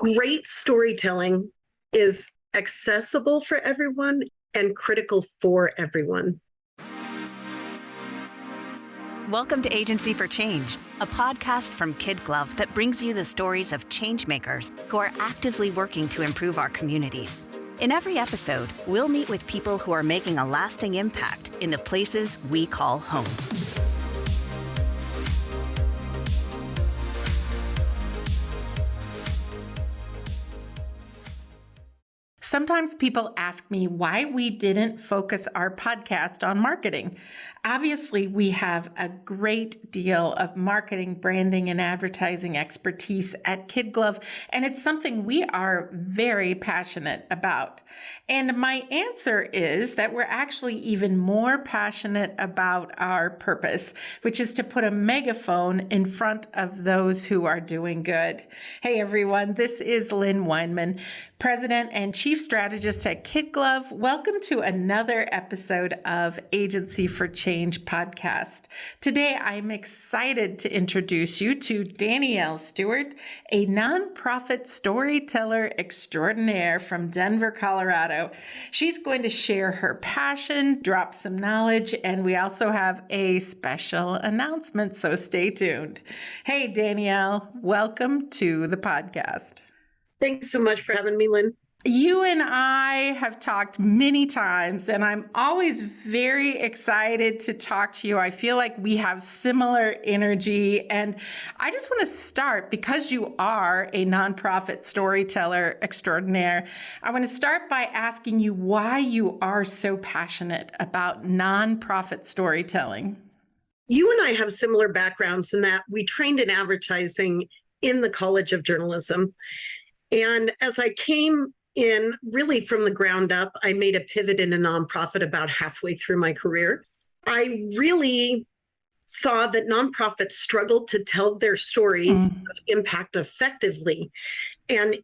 Great storytelling is accessible for everyone and critical for everyone. Welcome to Agency for Change, a podcast from KidGlov that brings you the stories of change makers who are actively working to improve our communities. In every episode, we'll meet with people who are making a lasting impact in the places we call home. Sometimes people ask me why we didn't focus our podcast on marketing. Obviously, we have a great deal of marketing, branding, and advertising expertise at KidGlov, and it's something we are very passionate about. And my answer is that we're actually even more passionate about our purpose, which is to put a megaphone in front of those who are doing good. Hey, everyone, this is Lynn Weinman, President and Chief Strategist at KidGlov. Welcome to another episode of Agency for Change podcast. Today, I'm excited to introduce you to Dannielle Stewart, a nonprofit storyteller extraordinaire from Denver, Colorado. She's going to share her passion, drop some knowledge, and we also have a special announcement, so stay tuned. Hey, Dannielle, welcome to the podcast. Thanks so much for having me, Lynn. You and I have talked many times, and I'm always very excited to talk to you. I feel like we have similar energy, and I just want to start, because you are a nonprofit storyteller extraordinaire, I want to start by asking you why you are so passionate about nonprofit storytelling. You and I have similar backgrounds in that we trained in advertising in the College of Journalism. And as I came in really from the ground up, I made a pivot in a nonprofit about halfway through my career. I really saw that nonprofits struggled to tell their stories of impact effectively. And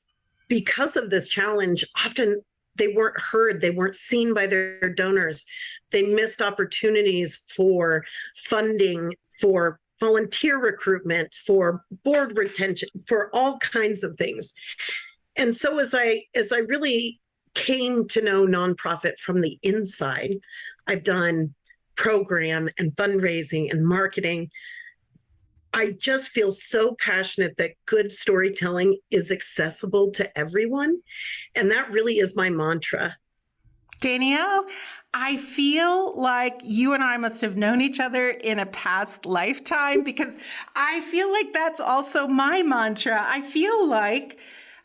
because of this challenge, often they weren't heard, they weren't seen by their donors. They missed opportunities for funding, for volunteer recruitment, for board retention, for all kinds of things. And so as I really came to know nonprofit from the inside, I've done program and fundraising and marketing. I just feel so passionate that good storytelling is accessible to everyone. And that really is my mantra. Dannielle, I feel like you and I must have known each other in a past lifetime, because I feel like that's also my mantra. I feel like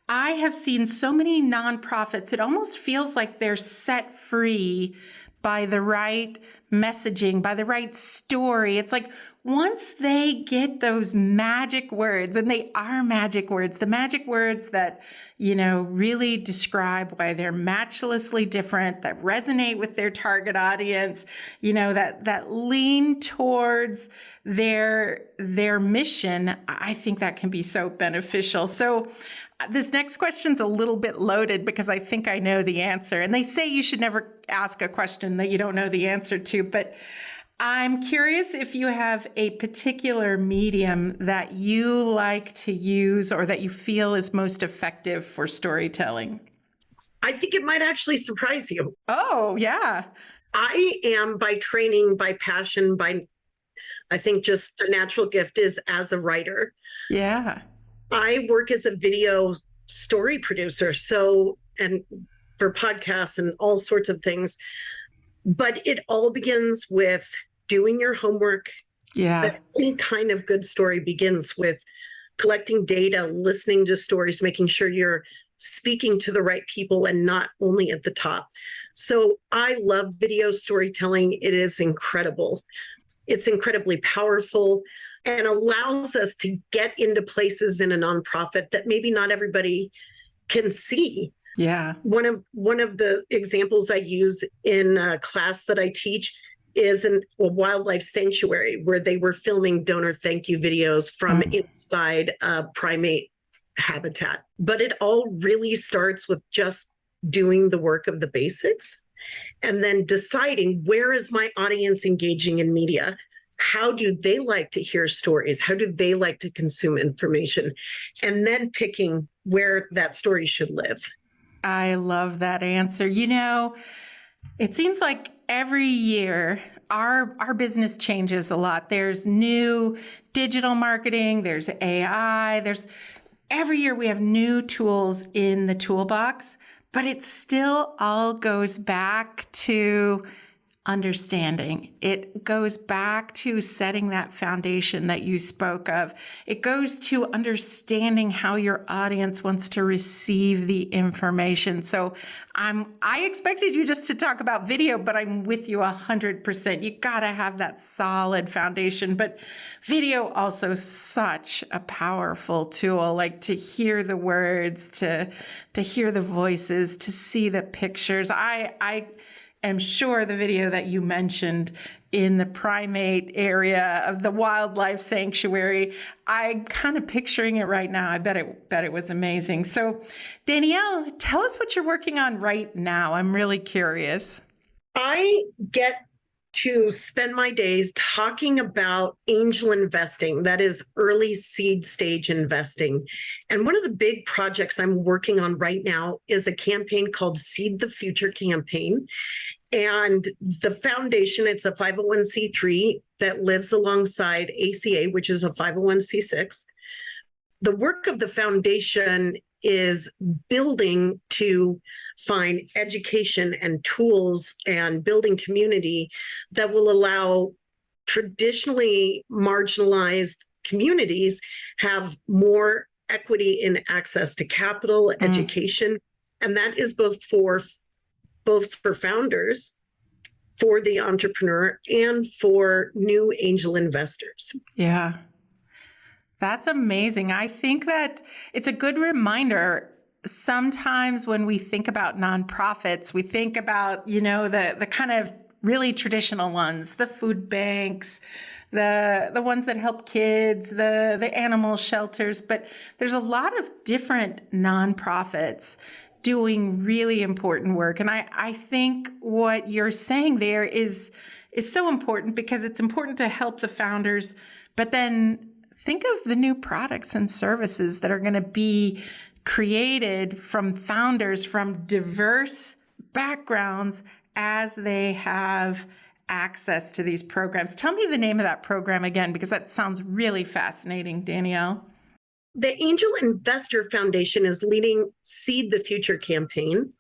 I have seen so many nonprofits, it almost feels like they're set free by the right messaging, by the right story. It's like once they get those magic words, and they are magic words, the magic words that, really describe why they're matchlessly different, that resonate with their target audience, that lean towards their mission, I think that can be so beneficial. So this next question's a little bit loaded because I think I know the answer. And they say you should never ask a question that you don't know the answer to, but I'm curious if you have a particular medium that you like to use or that you feel is most effective for storytelling. I think it might actually surprise you. Oh, yeah. I am, by training, by passion, I think just a natural gift is as a writer. Yeah. I work as a video story producer, and for podcasts and all sorts of things. But it all begins with doing your homework. Yeah. Any kind of good story begins with collecting data, listening to stories, making sure you're speaking to the right people and not only at the top. So I love video storytelling. It is incredible. It's incredibly powerful and allows us to get into places in a nonprofit that maybe not everybody can see. Yeah. One of the examples I use in a class that I teach is a wildlife sanctuary where they were filming donor thank you videos from inside a primate habitat. But it all really starts with just doing the work of the basics and then deciding, where is my audience engaging in media? How do they like to hear stories? How do they like to consume information? And then picking where that story should live. I love that answer. You know, it seems like every year our business changes a lot. There's new digital marketing, there's AI, every year we have new tools in the toolbox, but it still all goes back to understanding. It goes back to setting that foundation that you spoke of. It goes to understanding how your audience wants to receive the information. So I expected you just to talk about video, but I'm with you 100%. You gotta have that solid foundation. But video also such a powerful tool, like to hear the words, to hear the voices, to see the pictures. I'm sure the video that you mentioned in the primate area of the wildlife sanctuary, I'm kind of picturing it right now. I bet it was amazing. So Dannielle, tell us what you're working on right now. I'm really curious. I get to spend my days talking about angel investing, that is early seed stage investing. And one of the big projects I'm working on right now is a campaign called Seed the Future campaign. And the foundation, it's a 501c3 that lives alongside ACA, which is a 501c6. The work of the foundation is building to find education and tools and building community that will allow traditionally marginalized communities have more equity in access to capital, education. And that is both for founders, for the entrepreneur, and for new angel investors. Yeah. That's amazing. I think that it's a good reminder. Sometimes when we think about nonprofits, we think about, the kind of really traditional ones, the food banks, the ones that help kids, the animal shelters, but there's a lot of different nonprofits doing really important work. And I think what you're saying there is so important, because it's important to help the founders, but then think of the new products and services that are going to be created from founders from diverse backgrounds as they have access to these programs. Tell me the name of that program again, because that sounds really fascinating, Dannielle. The Angel Investor Foundation is leading Seed the Future campaign,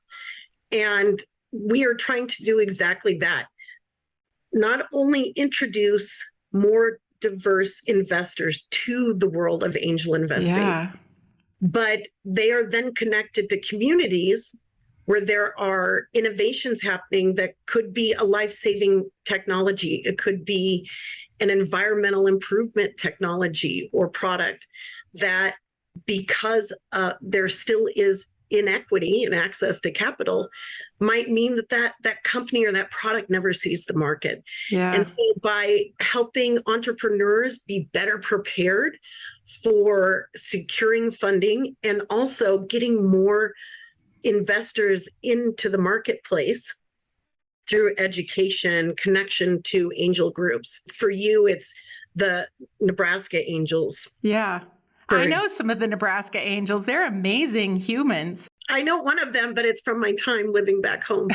and we are trying to do exactly that. Not only introduce more diverse investors to the world of angel investing, but they are then connected to communities where there are innovations happening that could be a life-saving technology. It could be an environmental improvement technology or product that, because there still is inequity in access to capital, might mean that company or that product never sees the market. Yeah. And so by helping entrepreneurs be better prepared for securing funding and also getting more investors into the marketplace through education, connection to angel groups. For you, it's the Nebraska Angels. Yeah. I know some of the Nebraska Angels. They're amazing humans. I know one of them, but it's from my time living back home.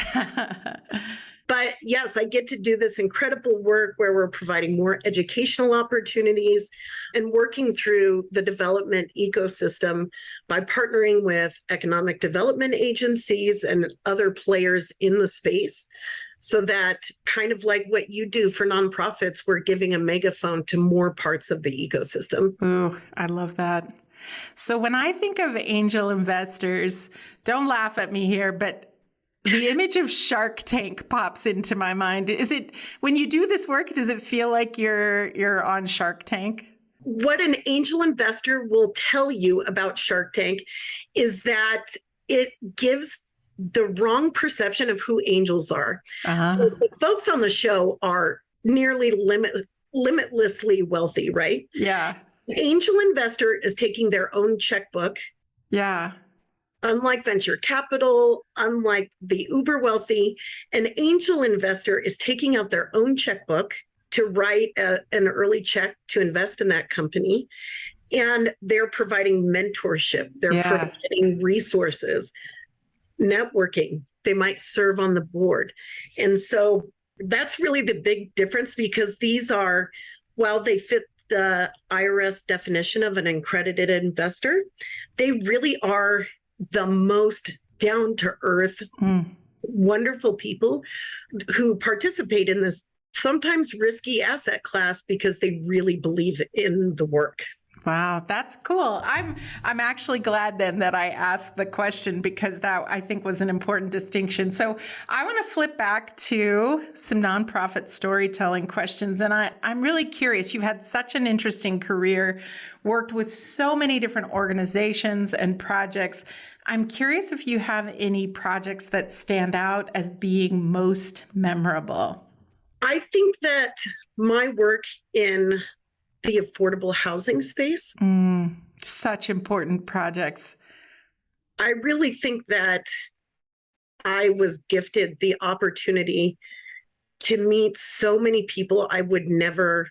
But yes, I get to do this incredible work where we're providing more educational opportunities and working through the development ecosystem by partnering with economic development agencies and other players in the space. So that, kind of like what you do for nonprofits, we're giving a megaphone to more parts of the ecosystem. Ooh, I love that. So when I think of angel investors, don't laugh at me here, but the image of Shark Tank pops into my mind. Is it, when you do this work, does it feel like you're on Shark Tank? What an angel investor will tell you about Shark Tank is that it gives the wrong perception of who angels are. So the folks on the show are nearly limitlessly wealthy, right? Yeah. The angel investor is taking their own checkbook. Yeah. Unlike venture capital, unlike the uber wealthy, an angel investor is taking out their own checkbook to write an early check to invest in that company. And they're providing mentorship, they're providing resources, networking. They might serve on the board. And so that's really the big difference, because these are, while they fit the IRS definition of an accredited investor, they really are the most down to earth, wonderful people who participate in this sometimes risky asset class because they really believe in the work. Wow, that's cool. I'm actually glad then that I asked the question, because that, I think, was an important distinction. So I want to flip back to some nonprofit storytelling questions. And I'm really curious. You've had such an interesting career, worked with so many different organizations and projects. I'm curious if you have any projects that stand out as being most memorable. I think that my work in the affordable housing space. Such important projects. I really think that I was gifted the opportunity to meet so many people I would never,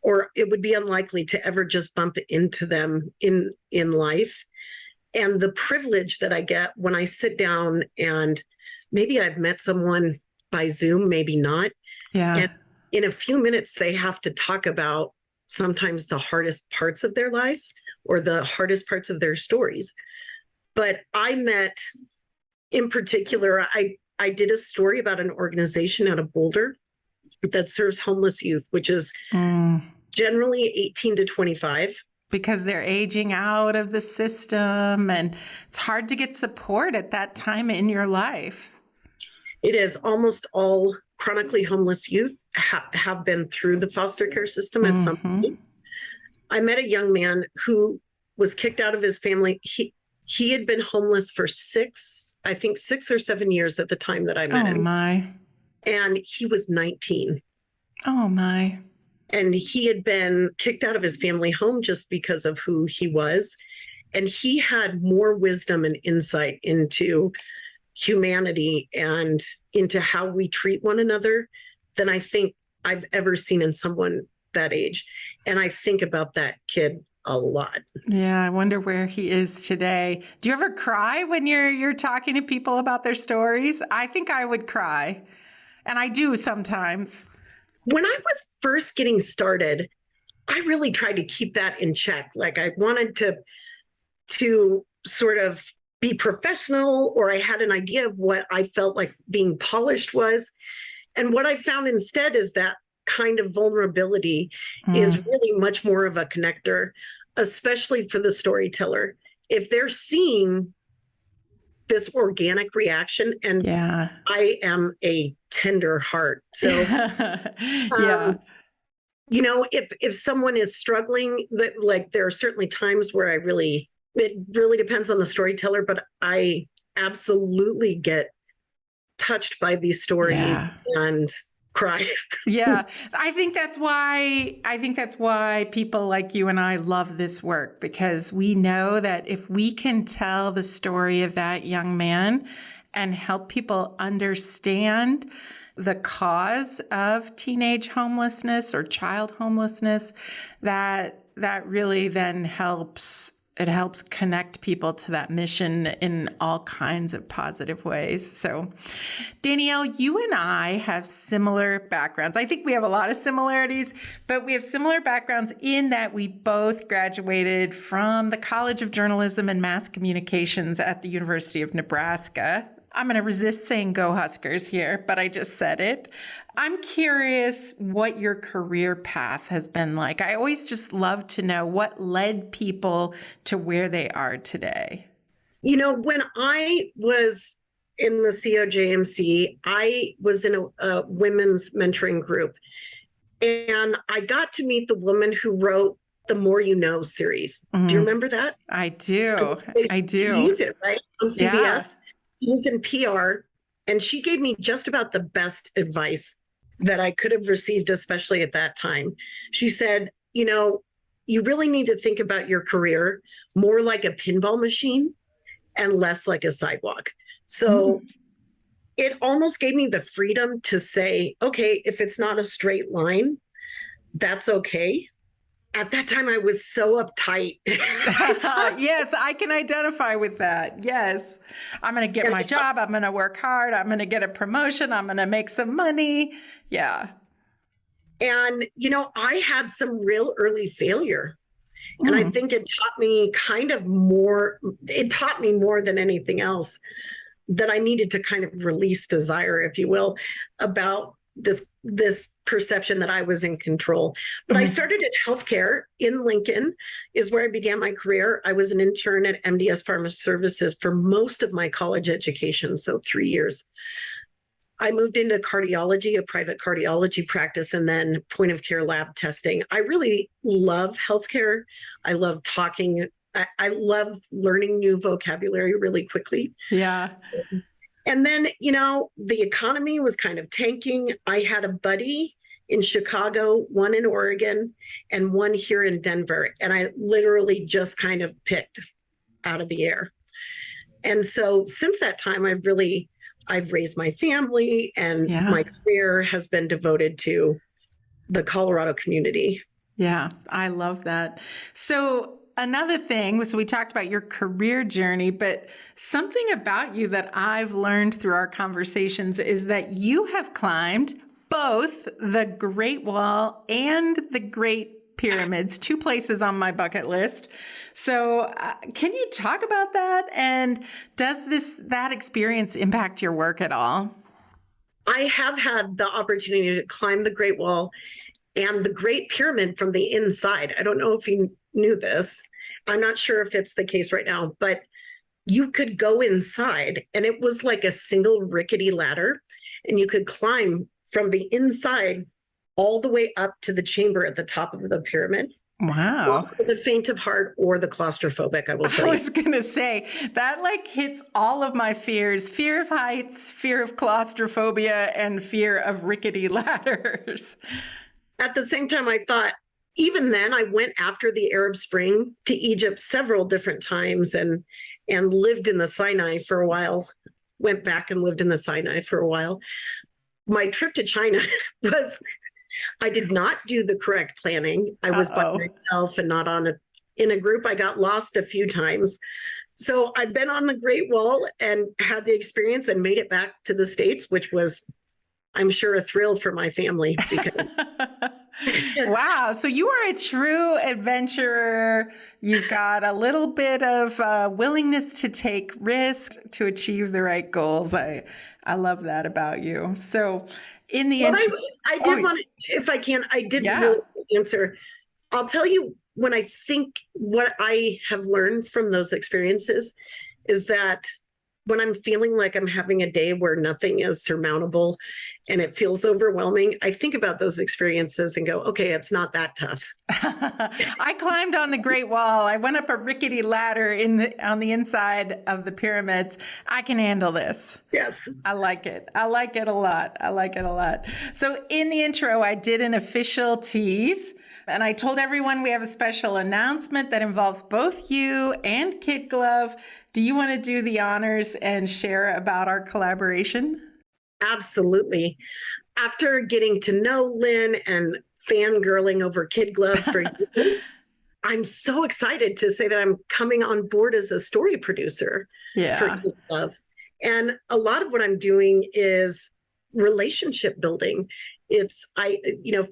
or it would be unlikely to ever just bump into them in life. And the privilege that I get when I sit down, and maybe I've met someone by Zoom, maybe not. Yeah. And in a few minutes, they have to talk about sometimes the hardest parts of their lives or the hardest parts of their stories. But I met, in particular, I did a story about an organization out of Boulder that serves homeless youth, which is generally 18 to 25. Because they're aging out of the system, and it's hard to get support at that time in your life. It is. Almost all chronically homeless youth have been through the foster care system at some point. I met a young man who was kicked out of his family. He had been homeless for 6 or 7 years at the time that I met him. Oh my. And he was 19. Oh my. And he had been kicked out of his family home just because of who he was. And he had more wisdom and insight into humanity and into how we treat one another than I think I've ever seen in someone that age. And I think about that kid a lot. Yeah, I wonder where he is today. Do you ever cry when you're talking to people about their stories? I think I would cry. And I do sometimes. When I was first getting started, I really tried to keep that in check. Like, I wanted to sort of be professional, or I had an idea of what I felt like being polished was. And what I found instead is that kind of vulnerability is really much more of a connector, especially for the storyteller. If they're seeing this organic reaction, and I am a tender heart. So, you know, if someone is struggling, like, there are certainly times where it really depends on the storyteller, but I absolutely get touched by these stories and cry. Yeah. I think that's why people like you and I love this work, because we know that if we can tell the story of that young man and help people understand the cause of teenage homelessness or child homelessness, that really then helps connect people to that mission in all kinds of positive ways. So, Dannielle, you and I have similar backgrounds. I think we have a lot of similarities, but we have similar backgrounds in that we both graduated from the College of Journalism and Mass Communications at the University of Nebraska. I'm going to resist saying Go Huskers here, but I just said it. I'm curious what your career path has been like. I always just love to know what led people to where they are today. You know, when I was in the COJMC, I was in a women's mentoring group, and I got to meet the woman who wrote the More You Know series. Do you remember that? I do. I do. Use it, right? On CBS. Yeah. She was in PR, and she gave me just about the best advice that I could have received, especially at that time. She said, you know, you really need to think about your career more like a pinball machine and less like a sidewalk. So it almost gave me the freedom to say, okay, if it's not a straight line, that's okay. At that time, I was so uptight. Yes, I can identify with that. Yes. I'm going to get my job. I'm going to work hard. I'm going to get a promotion. I'm going to make some money. Yeah. And, I had some real early failure. And I think it taught me more than anything else that I needed to kind of release desire, if you will, about this perception that I was in control. But I started in healthcare in Lincoln is where I began my career. I was an intern at MDS Pharma Services for most of my college education, so 3 years. I moved into cardiology, a private cardiology practice, and then point of care lab testing. I really love healthcare. I love talking. I love learning new vocabulary really quickly. Yeah. And then, the economy was kind of tanking. I had a buddy in Chicago, one in Oregon, and one here in Denver. And I literally just kind of picked out of the air. And so since that time, I've raised my family, and my career has been devoted to the Colorado community. Yeah, I love that. So another thing was we talked about your career journey, but something about you that I've learned through our conversations is that you have climbed both the Great Wall and the Great Pyramids, 2 places on my bucket list. So can you talk about that? And does that experience impact your work at all? I have had the opportunity to climb the Great Wall and the Great Pyramid from the inside. I don't know if you knew this. I'm not sure if it's the case right now, but you could go inside and it was like a single rickety ladder, and you could climb from the inside all the way up to the chamber at the top of the pyramid. Wow. Well, for the faint of heart or the claustrophobic, I will say. I was going to say, that hits all of my fears: fear of heights, fear of claustrophobia, and fear of rickety ladders. At the same time, I thought, even then, I went after the Arab Spring to Egypt several different times and lived in the Sinai for a while, went back and lived in the Sinai for a while. My trip to China I did not do the correct planning. I was by myself and not in a group. I got lost a few times. So I've been on the Great Wall and had the experience and made it back to the States, which was, I'm sure, a thrill for my family. Because wow. So you are a true adventurer. You've got a little bit of willingness to take risks to achieve the right goals. I love that about you. So in the end, I did want to, if I can, I did really answer. I'll tell you, when I think what I have learned from those experiences is that when I'm feeling like I'm having a day where nothing is surmountable and it feels overwhelming, I think about those experiences and go, okay, it's not that tough. I climbed on the Great Wall. I went up a rickety ladder on the inside of the pyramids. I can handle this. Yes. I like it. I like it a lot. I like it a lot. So in the intro, I did an official tease. And I told everyone we have a special announcement that involves both you and KidGlov. Do you want to do the honors and share about our collaboration? Absolutely. After getting to know Lynn and fangirling over KidGlov for years, I'm so excited to say that I'm coming on board as a story producer for KidGlov. And a lot of what I'm doing is relationship building.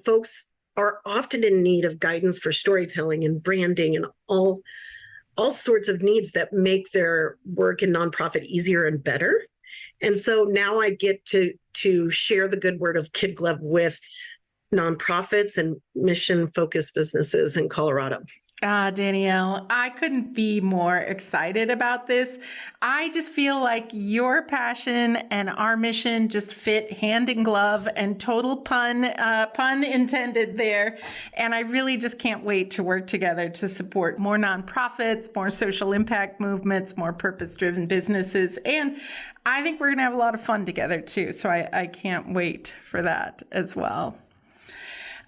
Folks are often in need of guidance for storytelling and branding and all sorts of needs that make their work in nonprofit easier and better. And so now I get to share the good word of KidGlov with nonprofits and mission-focused businesses in Colorado. Dannielle, I couldn't be more excited about this. I just feel like your passion and our mission just fit hand in glove, and total pun intended there. And I really just can't wait to work together to support more nonprofits, more social impact movements, more purpose-driven businesses. And I think we're going to have a lot of fun together too. So I can't wait for that as well.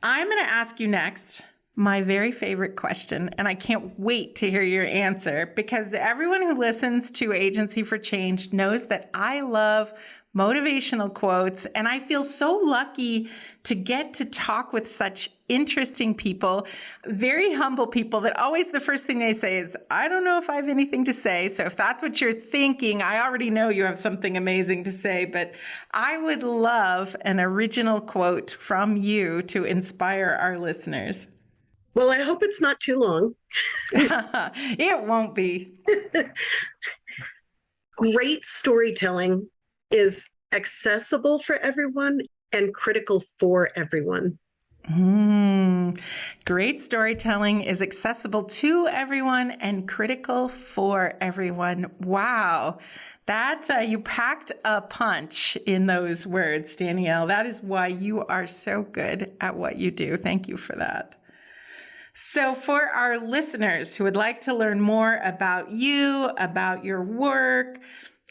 I'm going to ask you next my very favorite question, and I can't wait to hear your answer, because everyone who listens to Agency for Change knows that I love motivational quotes. And I feel so lucky to get to talk with such interesting people, very humble people that always the first thing they say is, I don't know if I have anything to say. So if that's what you're thinking, I already know you have something amazing to say, but I would love an original quote from you to inspire our listeners. Well, I hope it's not too long. It won't be. Great storytelling is accessible for everyone and critical for everyone. Great storytelling is accessible to everyone and critical for everyone. Wow. That you packed a punch in those words, Dannielle. That is why you are so good at what you do. Thank you for that. So for our listeners who would like to learn more about you, about your work,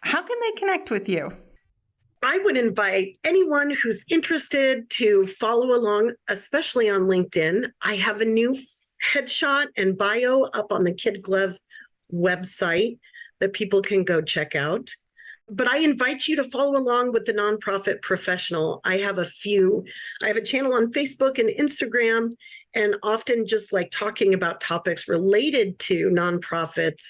how can they connect with you? I would invite anyone who's interested to follow along, especially on LinkedIn. I have a new headshot and bio up on the KidGlov website that people can go check out. But I invite you to follow along with the Nonprofit Professional. I have a channel on Facebook and Instagram, and often just like talking about topics related to nonprofits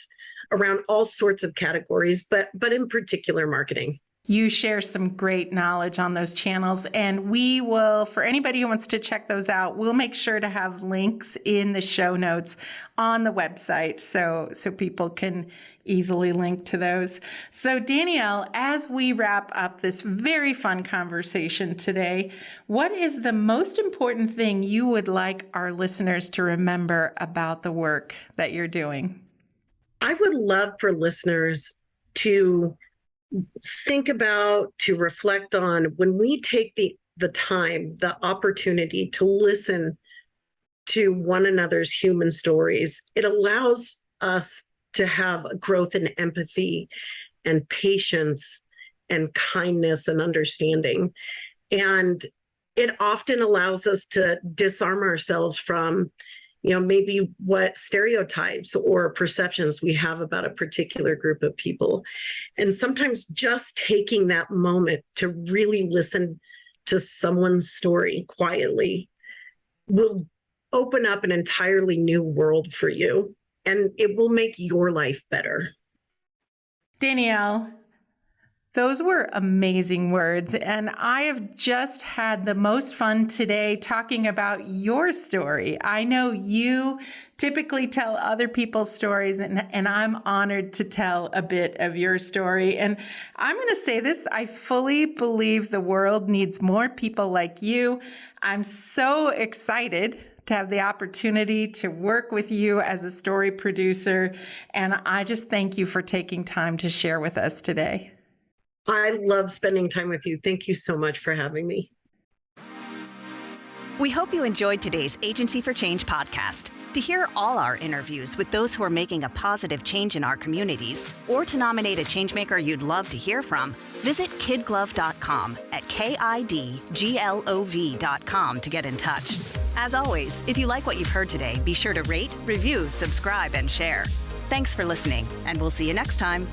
around all sorts of categories, but in particular marketing. You share some great knowledge on those channels, and we will, for anybody who wants to check those out, we'll make sure to have links in the show notes on the website so people can easily link to those. So Dannielle, as we wrap up this very fun conversation today, what is the most important thing you would like our listeners to remember about the work that you're doing? I would love for listeners to think about, to reflect on, when we take the time, the opportunity to listen to one another's human stories, it allows us to have a growth in empathy and patience and kindness and understanding. And it often allows us to disarm ourselves from maybe what stereotypes or perceptions we have about a particular group of people. And sometimes just taking that moment to really listen to someone's story quietly will open up an entirely new world for you, and it will make your life better. Dannielle, those were amazing words, and I have just had the most fun today talking about your story. I know you typically tell other people's stories, and I'm honored to tell a bit of your story. And I'm going to say this, I fully believe the world needs more people like you. I'm so excited to have the opportunity to work with you as a story producer, and I just thank you for taking time to share with us today. I love spending time with you. Thank you so much for having me. We hope you enjoyed today's Agency for Change podcast. To hear all our interviews with those who are making a positive change in our communities, or to nominate a changemaker you'd love to hear from, visit KidGlov.com at KidGlov.com to get in touch. As always, if you like what you've heard today, be sure to rate, review, subscribe, and share. Thanks for listening, and we'll see you next time.